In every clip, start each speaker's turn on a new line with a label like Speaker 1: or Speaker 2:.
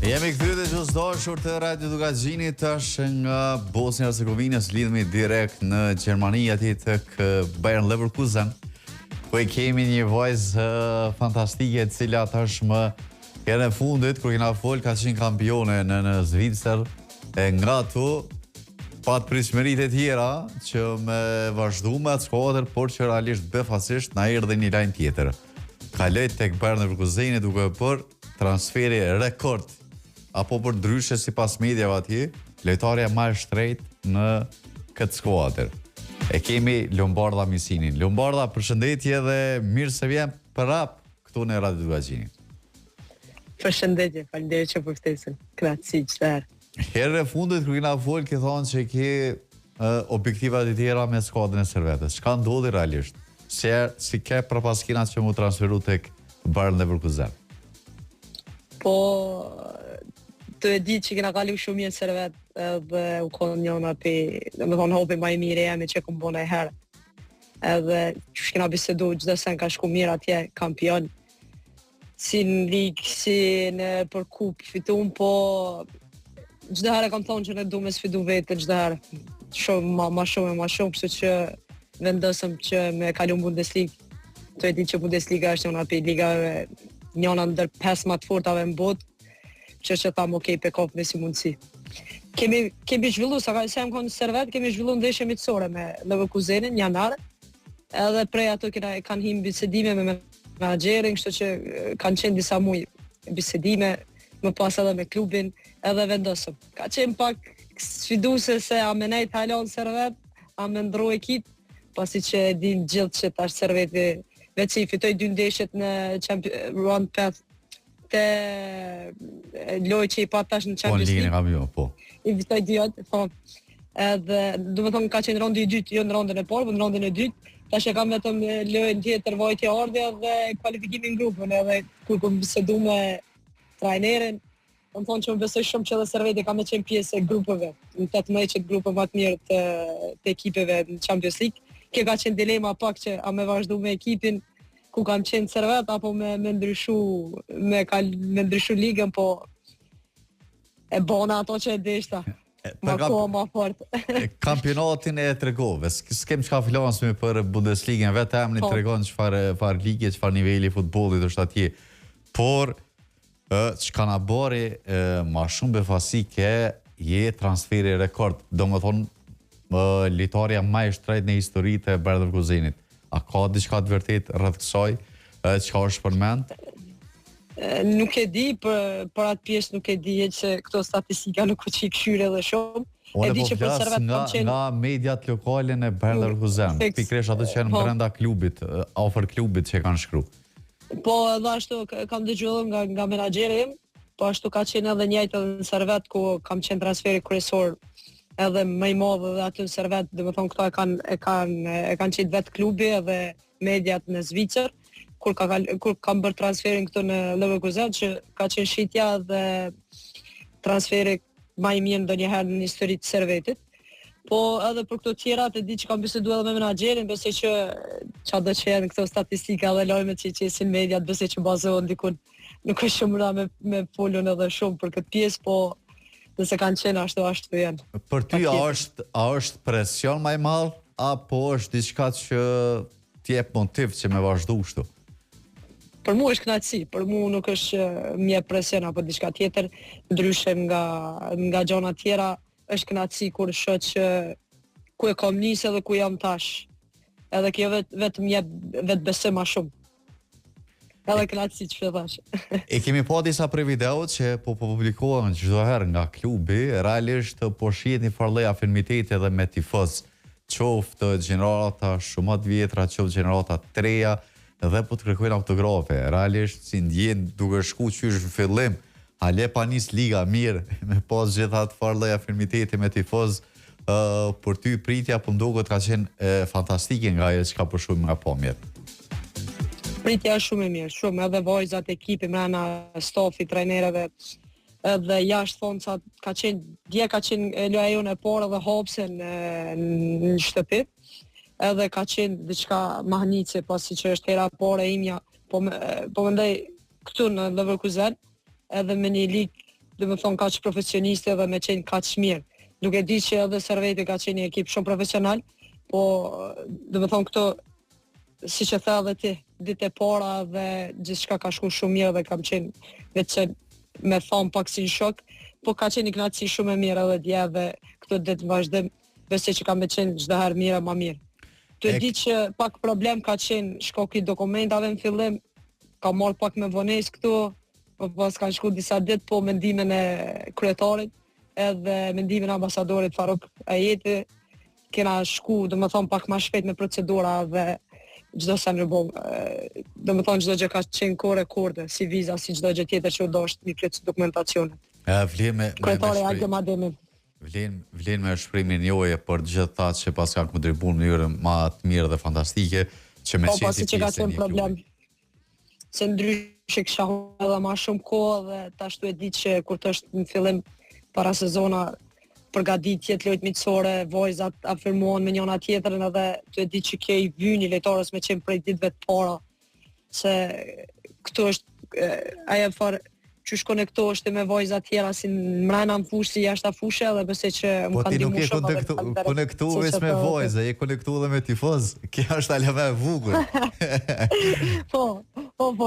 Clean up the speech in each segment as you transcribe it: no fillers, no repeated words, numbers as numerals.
Speaker 1: Jemi kthyer të dashur të Radio Dugaxhinit tash nga Bosnia Hercegovina, lidhemi direkt në Gjermani aty tek Bayern Leverkusen. Ku kemi një vajzë fantastike e cila tashmë herën e fundit kur kena fol ka qenë kampione në Zvicër e nga ato pat pritshmëritë e tjera që me vazhdu me atë skuadër, por që realisht befasisht na erdhi një lajm tjetër. Kaloi tek Bayern Leverkusen duke bërë transferi rekord apo për ndryshe si pas mediave atje, lojtarja më e shtrenjtë në këtë skuadër. E kemi Lombarda Misinin. Lombarda, përshëndetje dhe mirë se vjen prap këtu në Radio Dugaxhini.
Speaker 2: Përshëndetje, faleminderit që për ftesën. Kënaqësi çfarë.
Speaker 1: Herën e fundit kur kena fol ke thonë se ke objektiva të tjera me skuadrën e Servetës. Çka ndodhi realisht? Si ke përpaskinat që mu transferu tek Bayern Leverkusen?
Speaker 2: Po të e ditë që kena kalu shumë mirë Servet dhe u konë njëna me thonë hobi ma i mire jemi që këmë bona e herë. Edhe që kena bisedu gjithë sen ka shku mirë atje kampion. Si në ligë, si në për kup fitun, po gjithë herë kam thonë që ne du me sfidu vetë gjithë herë. Shumë, ma shumë, kështu që vendosëm që me kalu në Bundesliga. Të e ditë që Bundesliga është njëna për ligave njëna ndër 5 më të fortave në botë, që thamë okej, pe kopë me si mundësi. Kemi zhvillu, sa ka sem konë Servet, kemi zhvillu ndeshje mitësore me Leverkusenin, janar, edhe prej ato kanë him bisedime me menaxherin, kështu që kanë qenë disa muaj bisedime, më pas edhe me klubin, edhe vendosëm. Ka qenë pak sfiduse se a me nejt halon Servet, a me ndru ekip, pasi që e din gjithë që tash Serveti veç që i fitoj 2 ndeshjet në Round Path të lojë që i pat tash në Champions League.
Speaker 1: Po.
Speaker 2: I fitoj 2, po. Edhe, du me thonë, ka qenë rondi i dytë, jo në rondën e parë, po në rondën e dytë, tash e kam vetëm lojën tjetër vajtje ardhja dhe kvalifikimin grupën, edhe kur kom bisedu me trajnerin, më thonë që më besoj shumë që edhe Serveti ka me qenë pjesë e grupëve, në 18 grupe më të mirë të ekipeve në Champions League. Kjo ka qenë dilema pak që a me vazhdu me ekipin ku kam qenë Servet apo me ndryshu ligën, po e bona ato që e deshta. Ma koha ma fort.
Speaker 1: Kampionatin e tregove, s'kem çka flasme për Bundesligën, vetëm një tregon çfarë ligje, çfarë niveli futbollit është atje. Por çka na bëri ma shumë befasi ke je transferi rekord, domethënë lojtarja më e shtrenjtë në historitë të Bayern Leverkusenit. A ka diçka të vërtet rreth kësaj? Çka është përmend?
Speaker 2: Nuk e di, për atë pjesë nuk e di, që këto statistika nuk u qi këshyre dhe shumë.
Speaker 1: E di që për Servet kam qenë nga mediat lokale në Bayern Leverkusen, pikërisht ato që janë brenda klubit, afër klubit që kanë shkruar.
Speaker 2: Po edhe ashtu kam dëgjuar nga menaxheri im, po ashtu ka qenë edhe njëjtë në Servet ku kam qenë transferi kryesor edhe më i madh dhe aty në Servet, domethënë këto e kanë qenë vetë klubi edhe mediat në Zvicër, kur kam bërë transferin këtu në Leverkusen, që ka qenë shitja dhe transferi më i mirë ndonjëherë në historitë të Servetit. Po edhe për këto tjera të di që kam biseduar edhe me menaxherin, besoj që çado që janë këto statistika dhe lajmet që qesin mediat, besoj që bazohen dikun. Nuk është shumë rëndë me folën edhe shumë për këtë pjesë, po nëse kanë qenë ashtu janë.
Speaker 1: Për ty a është presion më i madh apo është diçka që t'jep motiv që me vazhdu kështu?
Speaker 2: Për mua është kënaqësi, për mua nuk është mje presion apo diçka tjetër, ndryshe nga gjona tjera, është kënaqësi kur shoh që ku e kam nisë dhe ku jam tash. Edhe kjo vetëm jep vetë besim më shumë. Edhe kënaqësi që thash.
Speaker 1: E kemi pa disa prej videot që po publikohen çdo herë nga klubi, realisht po shihet një farë afiniteti edhe me tifoz, qoftë gjenerata shumë të vjetra, qoftë gjenerata të reja, dhe po të kërkojnë autografe. Realisht si ndjen duke shku qysh në fillim, a le pa nis liga mirë me pas gjithat farë afiniteti me tifoz, për ty pritja po ndoket ka qenë fantastike nga ajo çka po shohim nga pamjet.
Speaker 2: Pritja është shumë e mirë, shumë, edhe vajzat, ekipi, mrena, stafi, trajnerëve, edhe jashtë foncat, ka qenë loja jonë e parë dhe hapsen në shtëpi, edhe ka qenë diçka mahnice, pasi që është hera pare imja, po mendoj këtu në Leverkusen, edhe me një ligë domethënë kaq profesioniste dhe me qenë kaq mirë. Nuk e di që edhe Serveti ka qenë një ekip shumë profesional, po domethënë këto siç e tha edhe ti, ditë e para dhe gjithçka ka shkuar shumë mirë dhe kam qenë vetë me thon pak si në shok, po ka qenë një kënaqësi shumë e mirë edhe dje dhe këto ditë vazhdim, besoj që kam qenë çdo herë mirë më mirë. Të di që pak problem ka qenë shkoki dokumentave në fillim, ka marrë pak me vonesë këtu, po pas kanë shku disa ditë, po mendimin e kryetarit edhe mendimin e ambasadorit Faruk Ajeti kena shku, domethënë pak më shpejt me procedura dhe çdo sa ndërboll, domethënë çdo gjë ka qenë rekorde, si viza, si çdo gjë tjetër që u dosh mi plot dokumentacionet.
Speaker 1: Vlen me
Speaker 2: kryetari Agjo Mademi.
Speaker 1: Vlen me shprimin juaj për gjithë ata që pas kanë kontribuar në mënyrë më të mirë dhe fantastike që me
Speaker 2: qenë që ka qenë problem. Se ndryshe kisha edhe më shumë kohë dhe tash tu e di që kur të është në fillim para sezona përgatitje të lojtë miqësore, vojzat afirmohen me njëna tjetrën edhe tu e di që ke i vyni lojtarës me qenë prej ditëve të para se këtu është ajo farë që shkonektoheshti me vojza tjera si mrena në fushë, si jashta fushë dhe besoj që më kanë ndihmuar shumë.
Speaker 1: Po ti nuk je konektuar me vojza, je konektuar me tifoz. Kjo është alave e vogël.
Speaker 2: Po,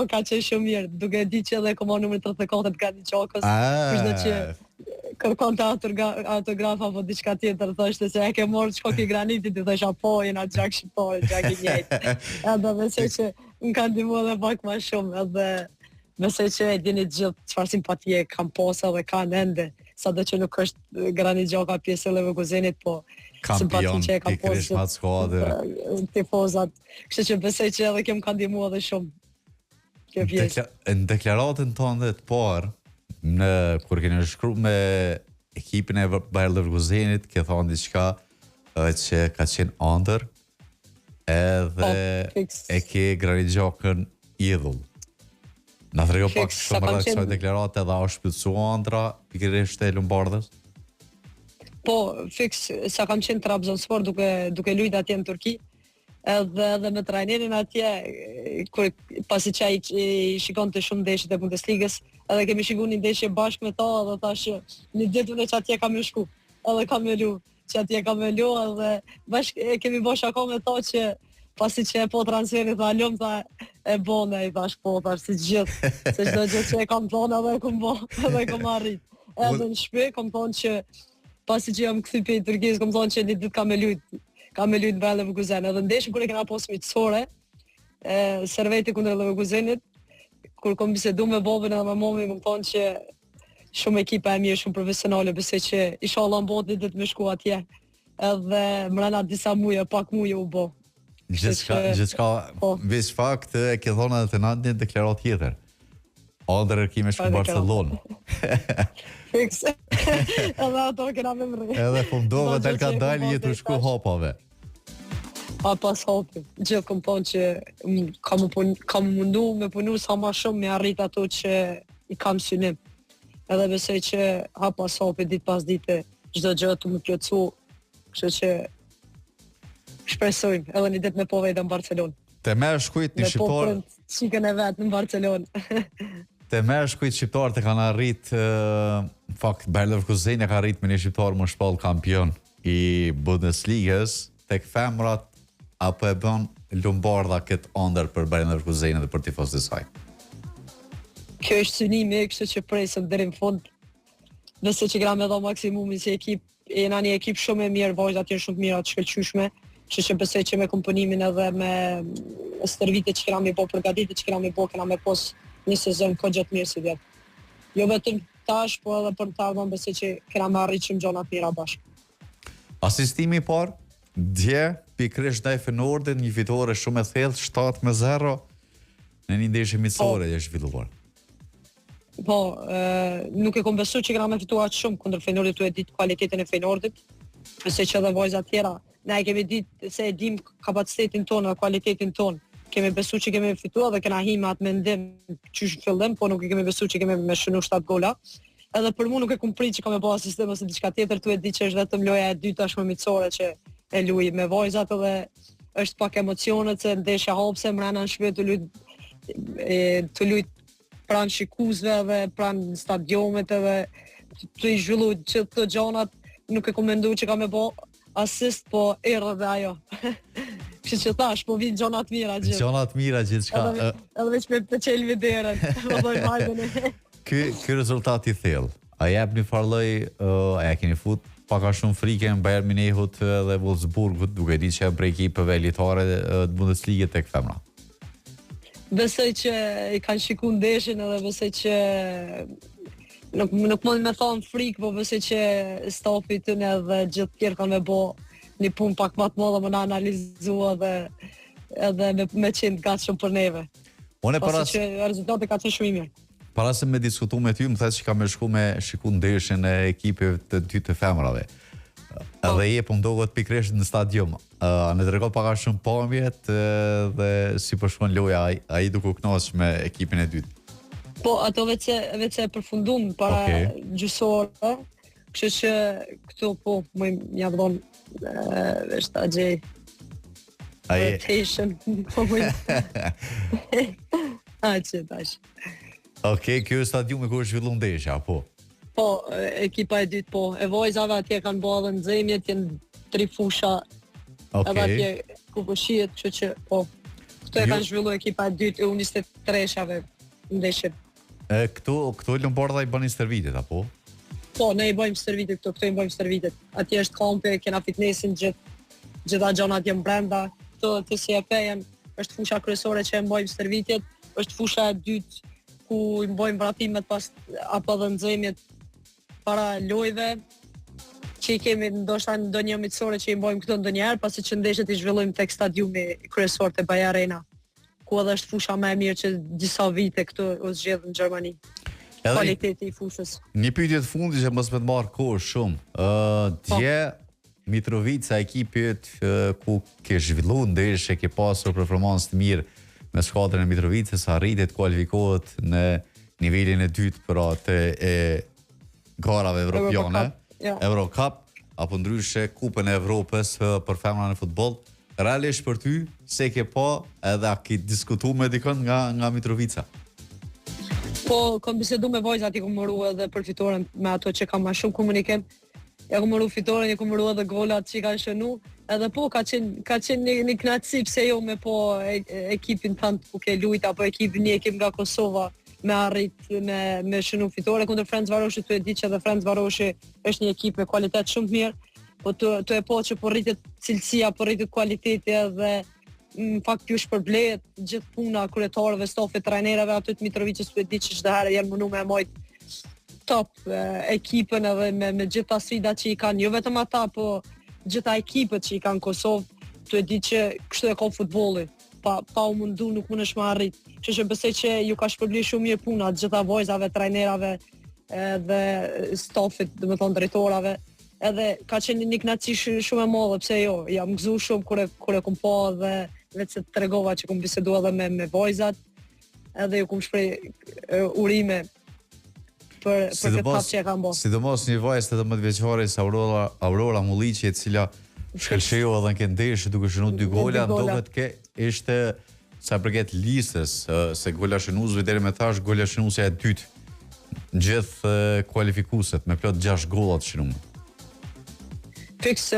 Speaker 2: ka qenë shumë mirë. Duke di që edhe komando numër 34 të Gani Qokës, kështu që kërkon të autograf apo diçka tjetër, thoshte se e ke marrë shkoki granitit, i thosha po, jena gjak shqiptare, gjak i njëjtë. Edhe besoj që më kanë ndihmuar edhe pak më shumë, edhe besoj që e dini gjithë çfarë simpatie kam pasur dhe kanë ende, sado që nuk është Granit Gjoka pjesë e Leverkusenit, po
Speaker 1: kampion që e kam pasur
Speaker 2: tifozat. Kështu që besoj që edhe kem kanë ndihmuar edhe shumë. Kjo pjesë.
Speaker 1: Në deklaratën tonë të parë, kur keni shkruar me ekipin e Bayer Leverkusenit, ke thonë diçka që ka qenë ëndër, edhe e ke Granit Gjokën idhull. Na trego pak shumë rreth kësaj deklarate dhe a është shpëtzuar ëndra pikërisht e Lombardës?
Speaker 2: Po, fiks sa kam qenë Trabzonspor duke luajtur atje në Turqi, edhe me trajnerin atje, kur pasi që ai shikonte shumë ndeshjet e Bundesligës, edhe kemi shikuar një ndeshje bashkë me ta dhe thash një ditë unë që atje kam shku, edhe kam me lu, që atje kam me lu edhe bashkë kemi bosh akoma me ta që pasi që po transferit tha lum tha e bone, i thash po thash si gjithë, se çdo gjë që e kam thonë edhe e kam arrit. Edhe në shtëpi kam thonë që pasi që jam kthy pe Turqisë, kam thonë që një ditë kam me lut Bayer Leverkusen, edhe ndeshën kur e kena pas miqësore, Serveti kundër Leverkusenit, kur kam biseduar me babën edhe me momën, më thonë që shumë ekipa e mirë, shumë profesionale, besoj që inshallah mboti ditë me shku atje. Edhe mbrana disa muaj, pak muaj u bë.
Speaker 1: Gjithçka, veç fakt e ke thonë edhe të natë një deklarat tjetër. Ëndër kime shku Barcelonë.
Speaker 2: Fiks. Edhe ato kena me mërë.
Speaker 1: Edhe po mdove del ka dalë jetu shku hopave.
Speaker 2: A pas hopi. Gjithë kom thonë që kam mundu me punu sa ma shumë me arrit ato që i kam synim. Edhe besoj që ha pas hopi ditë pas dite çdo gjë të më plotësu. Kështu që shpresojmë edhe një ditë me po vejtë në Barcelonë.
Speaker 1: Te merë shkujt një shqiptar...
Speaker 2: Me po qikën e vetë në Barcelonë.
Speaker 1: Te merë shkujt shqiptar të kanë arrit... Në fakt, Bayer Leverkusen ka arrit me një shqiptar më shpall kampion i Bundesligës, tek femrat apo e bën Lombardha këtë ëndër për Bayer Leverkusen dhe për tifozët e saj.
Speaker 2: Kjo është synimi, kështu që presëm deri në fund. Nëse që gram edhe maksimumin si ekip, jena një ekip shumë e mirë, vajzat janë shumë të mira, të shkëlqyeshme. Kështu që besoj që me komponimin edhe me stërvitjet që kemi bërë, përgatitjet që kemi bërë, kena me pos një sezon gjatë mirë si vjet. Jo vetëm tash, po edhe për të ardhmen besoj që kena me arrit shumë gjëra të mira bashkë.
Speaker 1: Asistimi i parë, dje pikërisht ndaj Feyenoordit, një fitore shumë e thellë, 7-0 në një ndeshje miqësore është zhvilluar.
Speaker 2: Po, nuk e kom besuar që kena me fituar shumë kundër Feyenoordit, tu e ditë cilëtetin e Feyenoordit. Besoj që edhe vajzat tjera ne kemi ditë se e dim kapacitetin tonë, cilëtetin tonë. Kemi besuar që kemi fituar dhe kena hime atë mendim që në fillim, po nuk e kemi besuar që kemi me shënu 7 gola. Edhe për mua nuk e kumprit që kam e bëha sistem ose diçka tjetër, tu e di që është vetëm loja e dytë tashmë miqësore që e luaj me vajzat edhe është pak emocionet se ndeshja hapse mbrana në shtëpi të luaj pranë shikuesve dhe pranë stadiomet edhe të i zhvillu që të gjonat, nuk e kom mendu që ka me bo asist, po erdhe dhe ajo. Kështu që thash, po vinë gjonat mira gjithë.
Speaker 1: Gjonat mira gjithçka.
Speaker 2: Edhe veç me të qelë videoren, më dojnë vajbën.
Speaker 1: Ky rezultat i thellë, a jep një farloj, a ja keni fut paka shumë frike në Bayern Munihut dhe Wolfsburgut, duke di që prej ekipeve elitare të Bundesligës tek femra?
Speaker 2: Besoj që i kanë shiku ndeshjen edhe besoj që nuk mund me thonë frikë, po besoj që stafi të ne dhe gjithë tjerë kanë me bo një punë pak më të madhe, më na analizua edhe me qenë gatshëm për neve. Pasi që rezultati ka qenë shumë i mirë.
Speaker 1: Para se me diskutu me ty, më thesë që ka me shku me shiku ndeshjen e ekipeve të dy të femrave. Edhe je po ndohet pikresht në stadium. Në të regot paka shumë pamjet dhe si përshkon loja a i duke kënaqur me ekipin e dytë.
Speaker 2: Po, ato veç e përfundum para gjysore, kështu që këtu po më ja vdon është ta gjej rotation. Po më që tash.
Speaker 1: Okej, kjo stadiumi ku është zhvilluar ndeshja, po.
Speaker 2: Po, ekipa e dytë po. E vojzave atje kanë bërë edhe nxemjet, janë 3 fusha. Edhe atje ku po shihet, kështu që po. Këtu e kanë zhvilluar ekipa e dytë e U23-shave ndeshjen.
Speaker 1: Këtu Lombarda i bënin stërvitet, apo?
Speaker 2: Po, ne i bëjmë stërvitet këtu i bëjmë stërvitet. Atje është kampi, kena fitnessin, gjitha gjonat janë brenda. Këtu të CFP-jen është fusha kryesore që e bëjmë stërvitjet, është fusha e dytë ku i bëjmë vratimet pas apo dhe nxemjet para lojve, që i kemi ndoshta ndonjë mitësore që i bëjmë këto ndonjëherë, pasi që ndeshjet i zhvillojmë tek stadiumi kryesor te Bayer Arena, ku edhe është fusha më e mirë që disa vite këtu u zgjedh në Gjermani. Kualiteti i fushës.
Speaker 1: Një pyetje të fundit që mos më të marr kohë shumë. Dje Mitrovica, ekipit ku ke zhvilluar ndeshje, ke pasur performancë të mirë me skuadrën e Mitrovicës, arritet kualifikohet në nivelin e dytë për atë e garave evropiane, Eurocup, apo ndryshe Kupën e Evropës për femra në futboll. Realisht për ty, se ke pa edhe a ki diskutu me dikon nga Mitrovica?
Speaker 2: Po, kom bisedu me vojzat, i kom mëru edhe për fitoren me ato që kam ma shumë komunikim. Ja kom mëru fitoren, i kom mëru edhe golat që i kanë shënu. Edhe po, ka qenë një knatësi pse jo me po ekipin tant ku ke lujt, apo një ekip nga Kosova me arrit me shënu fitore kundër Ferencvaroshi. Tu e di që edhe Ferencvaroshi është një ekip me kualitet shumë mirë, po tu e po që po rritet cilësia, po rritet kualiteti edhe në fakt ju shpërblehet gjithë puna kryetarëve, stafit, trajnerëve aty të Mitrovicës. Tu e di që çdo herë janë mundu me majt top ekipën edhe me gjitha sfidat që i kanë, jo vetëm ata, po gjitha ekipet që i kanë Kosovë. Tu e di që kështu e ka futbolli, pa u mundu nuk mundesh me arrit. Kështu që besoj që ju ka shpërbler shumë mirë puna gjitha vojzave, trajnerave dhe stafit, domethënë drejtorave. Edhe ka qenë një knatësi shumë e madhe, pse jo, jam gëzuar shumë kur e kom pa dhe vetë se tregova që kom bisedu edhe me vojzat, edhe ju kom shpreh urime për këtë fat që e kam bërë.
Speaker 1: Sidomos një vajzë 18 vjeçare si Aurora Mulliqi, e cila shkëlqeu edhe në këtë ndeshje duke shënuar 2 gola, ndohet ke ishte sa përket listës se gola shënuesve deri më tash gola shënuesja e dytë në gjithë kualifikuesit me plot 6 golla të shënuar.
Speaker 2: Fiks,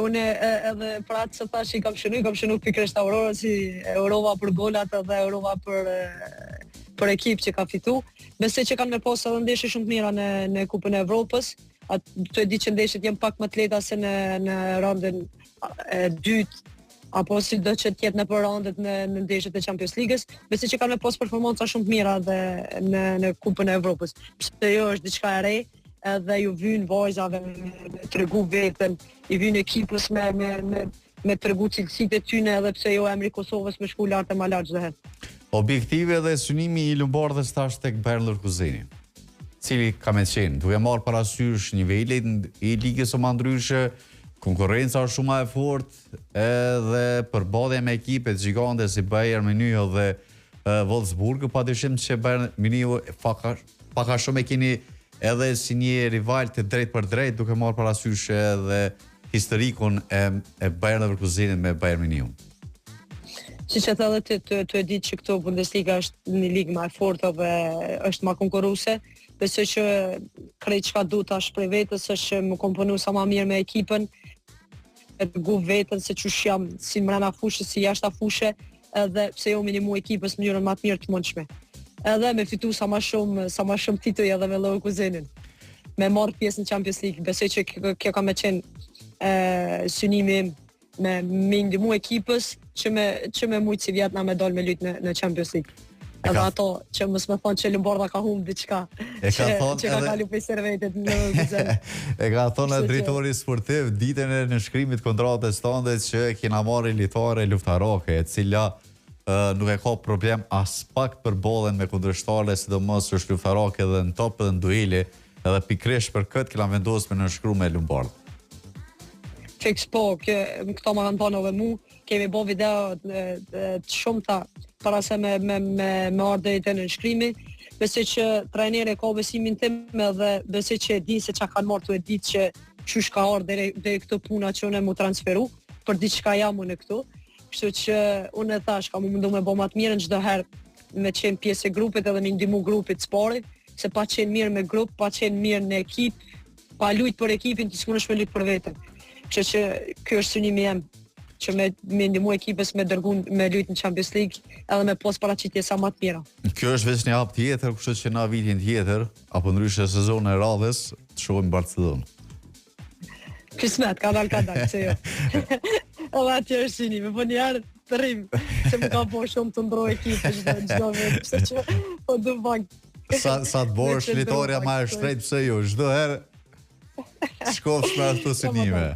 Speaker 2: unë edhe për atë se tash i kam shënu pikërisht Aurora, si Eurova për golat edhe Eurova për ekip që ka fitu. Besoj që kanë me pas edhe ndeshje shumë të mira në Kupën e Evropës. Tu e di që ndeshjet janë pak më të lehta se në rondën e dytë, apo si do që tjetë në përrandet në ndeshjet e Champions League-s. Besoj që kanë me pas performanca shumë të mira dhe në Kupën e Evropës. Pse jo është diçka e re, edhe ju vyn vajzave me tregu veten, i vyn ekipës me tregu cilësitë e tyre, edhe pse jo emri Kosovës me shku lart e ma lart çdo herë.
Speaker 1: Objektive dhe synimi i Lombardës tash tek Bayer Leverkusen, cili ka me qenë, duke marrë parasysh nivelin i ligës së ndryshe, konkurrenca është shumë e fortë, edhe përballja me ekipe gjigante si Bayern Munich dhe Wolfsburg, padyshim që Bayern Munich paka shumë e keni edhe si një rival të drejt për drejt, duke marrë parasysh edhe historikun e Bayer Leverkusenit me Bayern Munich.
Speaker 2: Siç e thënë ti, të e ditë që këtu Bundesliga është një ligë më e fortë dhe është më konkurruese. Besoj që krejt çka du tash prej vetës është më komponu sa më mirë me ekipën, e gu vetën se çush jam si mbrana fushës, si jashta fushë, edhe pse jo minimu ekipës në mënyrën më të mirë të mundshme. Edhe me fitu sa më shumë tituj edhe me Leverkusenin. Me marrë pjesë në Champions League. Besoj që kjo ka me qenë synimi im me ndihmu ekipës që me mujtë si vjetë na me dalë me lytë në Champions League. Edhe ato që mos më thonë që Lombarda ka humbë diçka, që ka kalu për servetet në Leverkusen.
Speaker 1: E ka thonë drejtori sportiv ditën e nënshkrimit kontratës tënde që kena marrë lojtare luftaroke, e cila nuk e ka problem as pak për bollën me kundërshtarë, sidomos është luftaroke edhe në top edhe në duele, edhe pikërisht për këtë kena vendosur me nënshkruar me Lombard.
Speaker 2: Fiks po, këto më kanë thonë edhe mu, kemi bo video të shumëta para se me ardhe të nënshkrimi. Besoj që trajneri ka besimin tim edhe besoj që e di se çka kanë marrë, tu e ditë që çush ka ardhe deri këto puna që unë mu transferu, për diçka jam unë këtu. Kështu që unë e thash, kam mundu me bo më të mirën çdo herë me qenë pjesë e grupit edhe me ndihmu grupit sportit, se pa qenë mirë me grup, pa qenë mirë në ekip, pa lujt për ekipin, ti s'mundesh me lujt për veten. Kështu që ky është synimi jam, që me ndihmu ekipës me dërgu me lujt në Champions League edhe me pos paraqitje sa më të mira.
Speaker 1: Kjo është vetëm një hap tjetër, kështu që na vitin tjetër apo ndryshe sezon e radhës të shohim Barcelonë.
Speaker 2: Kismet, ka dal, se jo. Edhe aty është synimi, po një herë të rrim, që më ka po shumë të ndroj ekipë çdo vit, kështu që po du bank.
Speaker 1: Sa të bosh litoria ma e shtrejt pëse ju, çdo herë shkofsh me ato synime.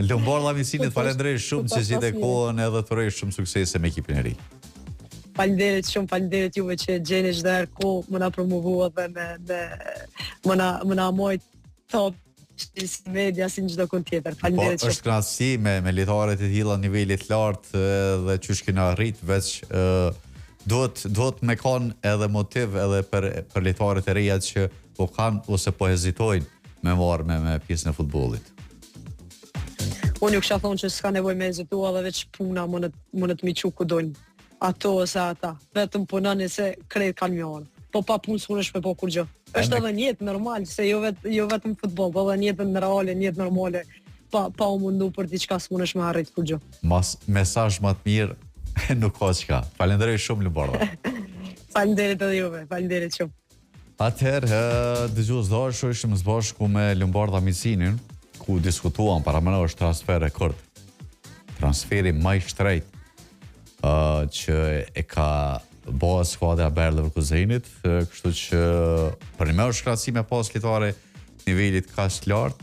Speaker 1: Lombarda Misinit, falenderoj shumë që zgjidhe kohën edhe të uroj shumë suksese me ekipin e ri.
Speaker 2: Faleminderit juve që gjeni çdo herë kohë më na promovu edhe më na mojt top si media si çdo kënd tjetër. Faleminderit.
Speaker 1: Po është kënaqësi me lojtarët e tilla nivelit lart dhe çush kena arrit veç duhet me kanë edhe motiv edhe për lojtarët e reja që po kanë ose po hezitojnë me marrë me pjesën e futbollit.
Speaker 2: Unë ju kisha thonë që s'ka nevojë me hezitua edhe veç puna më të miqu ku dojnë. Ato ose ata. Vetëm punoni se krejt kanë mjorë. Po pa punë s'unesh me po kur gjë. Është edhe një jetë normal, se jo vetëm futboll, po edhe një jetë reale, një jetë normale. Pa u mundu për diçka s'unesh me arrit kur gjë.
Speaker 1: Mesazh më të mirë nuk ka çka. Falenderoj shumë Lombarda.
Speaker 2: Faleminderit edhe juve, faleminderit shumë.
Speaker 1: Atëherë, dëgjues dashur, ishim së bashku me Lombarda Misinin, ku diskutuam para mëna është transfer rekord. Transferi më i shtrejt që e ka bëha skuadra Bayer Leverkusenit, kështu që për një me është krahësim me pas lojtare nivelit kaq lart,